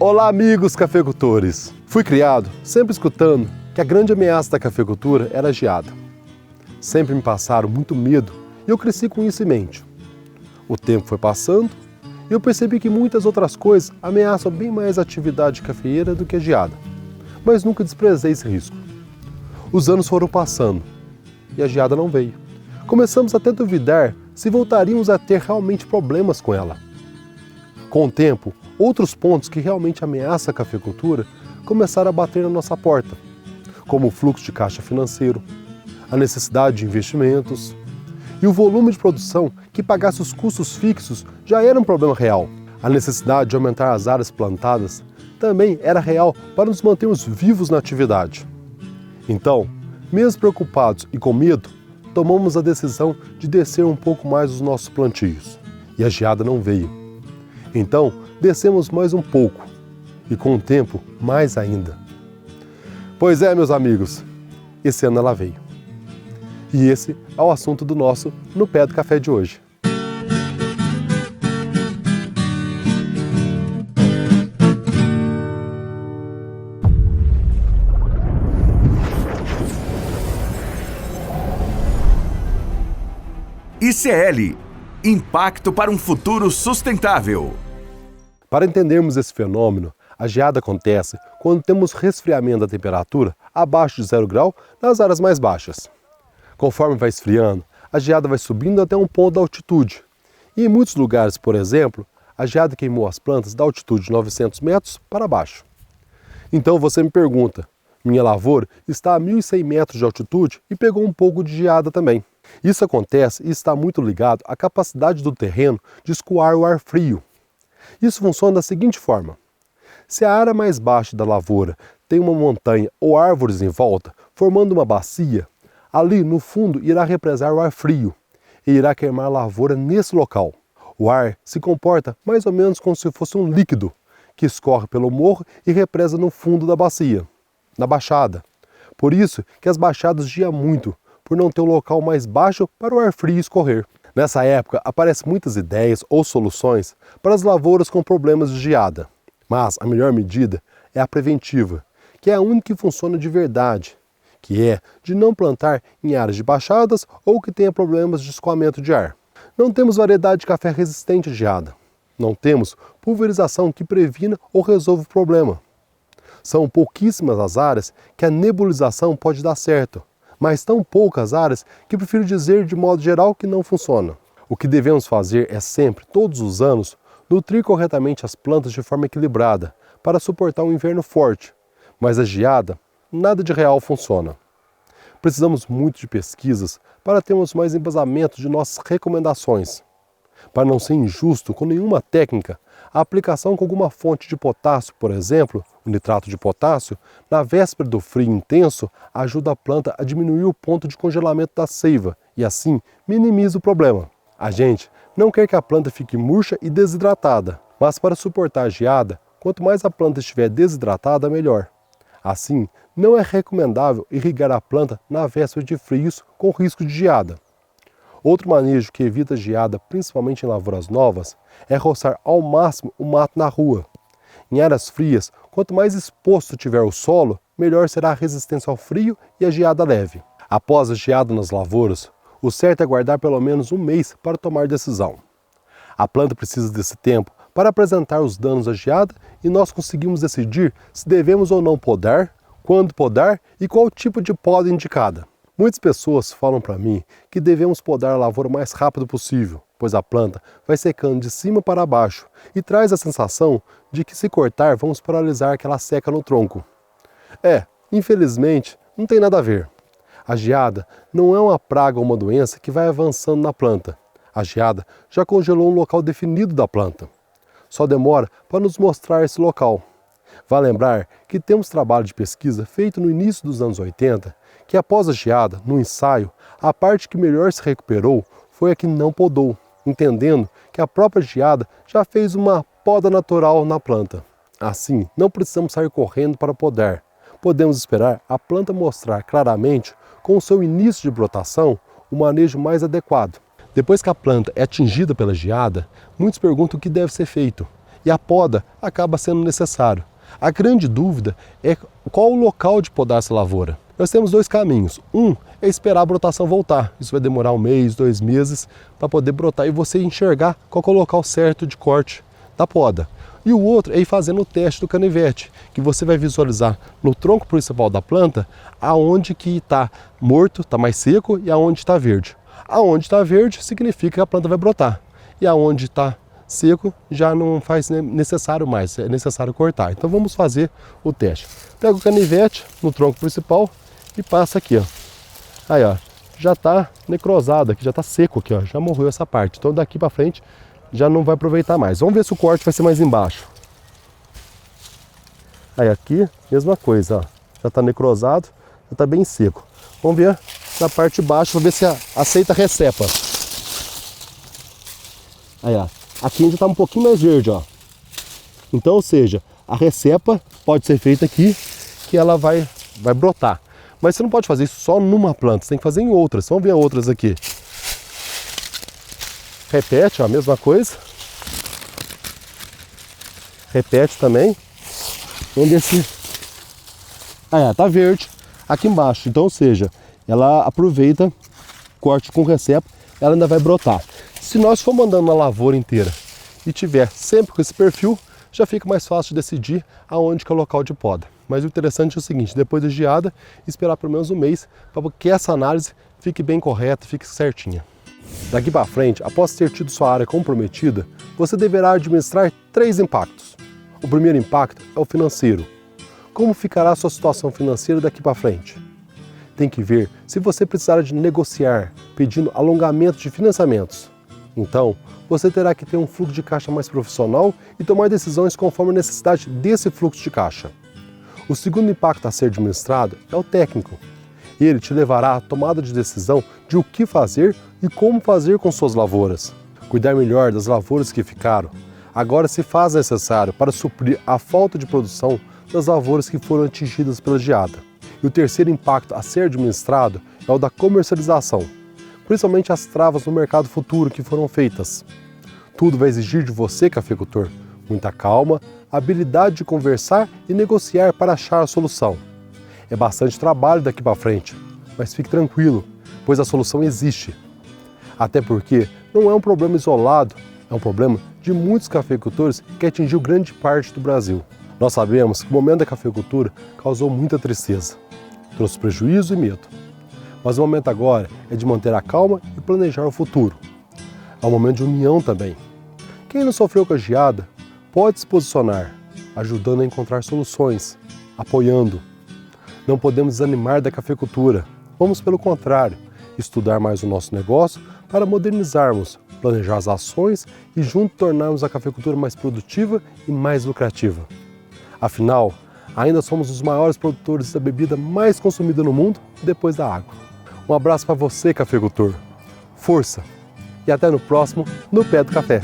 Olá, amigos cafeicultores! Fui criado sempre escutando que a grande ameaça da cafeicultura era a geada. Sempre me passaram muito medo e eu cresci com isso em mente. O tempo foi passando e eu percebi que muitas outras coisas ameaçam bem mais a atividade cafeeira do que a geada, mas nunca desprezei esse risco. Os anos foram passando e a geada não veio. Começamos até a duvidar se voltaríamos a ter realmente problemas com ela. Com o tempo, outros pontos que realmente ameaçam a cafeicultura começaram a bater na nossa porta, como o fluxo de caixa financeiro, a necessidade de investimentos e o volume de produção que pagasse os custos fixos já era um problema real. A necessidade de aumentar as áreas plantadas também era real para nos mantermos vivos na atividade. Então, mesmo preocupados e com medo, tomamos a decisão de descer um pouco mais os nossos plantios. E a geada não veio. Então, descemos mais um pouco e com o tempo, mais ainda. Pois é, meus amigos, esse ano ela veio. E esse é o assunto do nosso No Pé do Café de hoje. ICL – Impacto para um futuro sustentável. Para entendermos esse fenômeno, a geada acontece quando temos resfriamento da temperatura abaixo de 0 grau nas áreas mais baixas. Conforme vai esfriando, a geada vai subindo até um ponto da altitude. E em muitos lugares, por exemplo, a geada queimou as plantas da altitude de 900 metros para baixo. Então você me pergunta, minha lavoura está a 1.100 metros de altitude e pegou um pouco de geada também. Isso acontece e está muito ligado à capacidade do terreno de escoar o ar frio. Isso funciona da seguinte forma: se a área mais baixa da lavoura tem uma montanha ou árvores em volta, formando uma bacia, ali no fundo irá represar o ar frio e irá queimar a lavoura nesse local. O ar se comporta mais ou menos como se fosse um líquido que escorre pelo morro e represa no fundo da bacia, na baixada. Por isso que as baixadas geam muito, por não ter um local mais baixo para o ar frio escorrer. Nessa época, aparecem muitas ideias ou soluções para as lavouras com problemas de geada. Mas a melhor medida é a preventiva, que é a única que funciona de verdade, que é de não plantar em áreas de baixadas ou que tenha problemas de escoamento de ar. Não temos variedade de café resistente à geada. Não temos pulverização que previna ou resolva o problema. São pouquíssimas as áreas que a nebulização pode dar certo, mas tão poucas áreas que prefiro dizer de modo geral que não funciona. O que devemos fazer é sempre, todos os anos, nutrir corretamente as plantas de forma equilibrada para suportar um inverno forte, mas a geada, nada de real funciona. Precisamos muito de pesquisas para termos mais embasamento de nossas recomendações. Para não ser injusto com nenhuma técnica, a aplicação com alguma fonte de potássio, por exemplo, o nitrato de potássio, na véspera do frio intenso, ajuda a planta a diminuir o ponto de congelamento da seiva e assim minimiza o problema. A gente não quer que a planta fique murcha e desidratada, mas para suportar a geada, quanto mais a planta estiver desidratada, melhor. Assim, não é recomendável irrigar a planta na véspera de frios com risco de geada. Outro manejo que evita geada, principalmente em lavouras novas, é roçar ao máximo o mato na rua. Em áreas frias, quanto mais exposto tiver o solo, melhor será a resistência ao frio e a geada leve. Após a geada nas lavouras, o certo é guardar pelo menos um mês para tomar decisão. A planta precisa desse tempo para apresentar os danos da geada e nós conseguimos decidir se devemos ou não podar, quando podar e qual tipo de poda indicada. Muitas pessoas falam para mim que devemos podar a lavoura o mais rápido possível, pois a planta vai secando de cima para baixo e traz a sensação de que se cortar vamos paralisar aquela seca no tronco. Infelizmente, não tem nada a ver. A geada não é uma praga ou uma doença que vai avançando na planta. A geada já congelou um local definido da planta. Só demora para nos mostrar esse local. Vale lembrar que temos trabalho de pesquisa feito no início dos anos 80, que após a geada, no ensaio, a parte que melhor se recuperou foi a que não podou, entendendo que a própria geada já fez uma poda natural na planta. Assim, não precisamos sair correndo para podar. Podemos esperar a planta mostrar claramente, com o seu início de brotação, o manejo mais adequado. Depois que a planta é atingida pela geada, muitos perguntam o que deve ser feito. e a poda acaba sendo necessário. A grande dúvida é qual o local de podar essa lavoura. Nós temos dois caminhos. Um é esperar a brotação voltar. Isso vai demorar 1 mês, 2 meses para poder brotar e você enxergar qual é o local certo de corte da poda. E o outro é ir fazendo o teste do canivete, que você vai visualizar no tronco principal da planta aonde que está morto, está mais seco, e aonde está verde. Aonde está verde significa que a planta vai brotar. E aonde está seco já não faz necessário mais, é necessário cortar. Então vamos fazer o teste. Pega o canivete no tronco principal e passa aqui, ó. Aí, ó, já está necrosado aqui, já está seco aqui, ó, já morreu essa parte. Então daqui para frente já não vai aproveitar mais. Vamos ver se o corte vai ser mais embaixo. Aí aqui, mesma coisa, ó, já está necrosado, já está bem seco. Vamos ver na parte de baixo, vamos ver se aceita a recepa. Aí, ó, aqui ainda está um pouquinho mais verde, ó. Então, ou seja, a recepa pode ser feita aqui, que ela vai brotar. Mas você não pode fazer isso só numa planta, você tem que fazer em outras. Vamos ver outras aqui. Repete, ó, a mesma coisa. Repete também. Vamos ver se... Ah, tá verde aqui embaixo. Então, ou seja, ela aproveita, corte com recepa, ela ainda vai brotar. Se nós for mandando na lavoura inteira e tiver sempre com esse perfil, já fica mais fácil de decidir aonde que é o local de poda. Mas o interessante é o seguinte, depois da geada, esperar pelo menos 1 mês para que essa análise fique bem correta, fique certinha. Daqui para frente, após ter tido sua área comprometida, você deverá administrar 3 impactos. O primeiro impacto é o financeiro. Como ficará a sua situação financeira daqui para frente? Tem que ver se você precisar de negociar, pedindo alongamento de financiamentos. Então, você terá que ter um fluxo de caixa mais profissional e tomar decisões conforme a necessidade desse fluxo de caixa. O segundo impacto a ser administrado é o técnico. Ele te levará à tomada de decisão de o que fazer e como fazer com suas lavouras. Cuidar melhor das lavouras que ficaram agora se faz necessário para suprir a falta de produção das lavouras que foram atingidas pela geada. E o terceiro impacto a ser administrado é o da comercialização, principalmente as travas no mercado futuro que foram feitas. Tudo vai exigir de você, cafeicultor, muita calma, habilidade de conversar e negociar para achar a solução. É bastante trabalho daqui para frente, mas fique tranquilo, pois a solução existe. Até porque não é um problema isolado, é um problema de muitos cafeicultores que atingiu grande parte do Brasil. Nós sabemos que o momento da cafeicultura causou muita tristeza, trouxe prejuízo e medo. Mas o momento agora é de manter a calma e planejar o futuro. É um momento de união também. Quem não sofreu com a geada pode se posicionar, ajudando a encontrar soluções, apoiando. Não podemos desanimar da cafeicultura. Vamos, pelo contrário, estudar mais o nosso negócio para modernizarmos, planejar as ações e juntos tornarmos a cafeicultura mais produtiva e mais lucrativa. Afinal, ainda somos os maiores produtores da bebida mais consumida no mundo depois da água. Um abraço para você, cafeicultor. Força! E até no próximo No Pé do Café.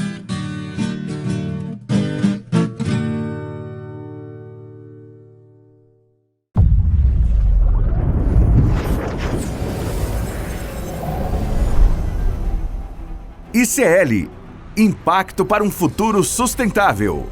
ICL – Impacto para um futuro sustentável.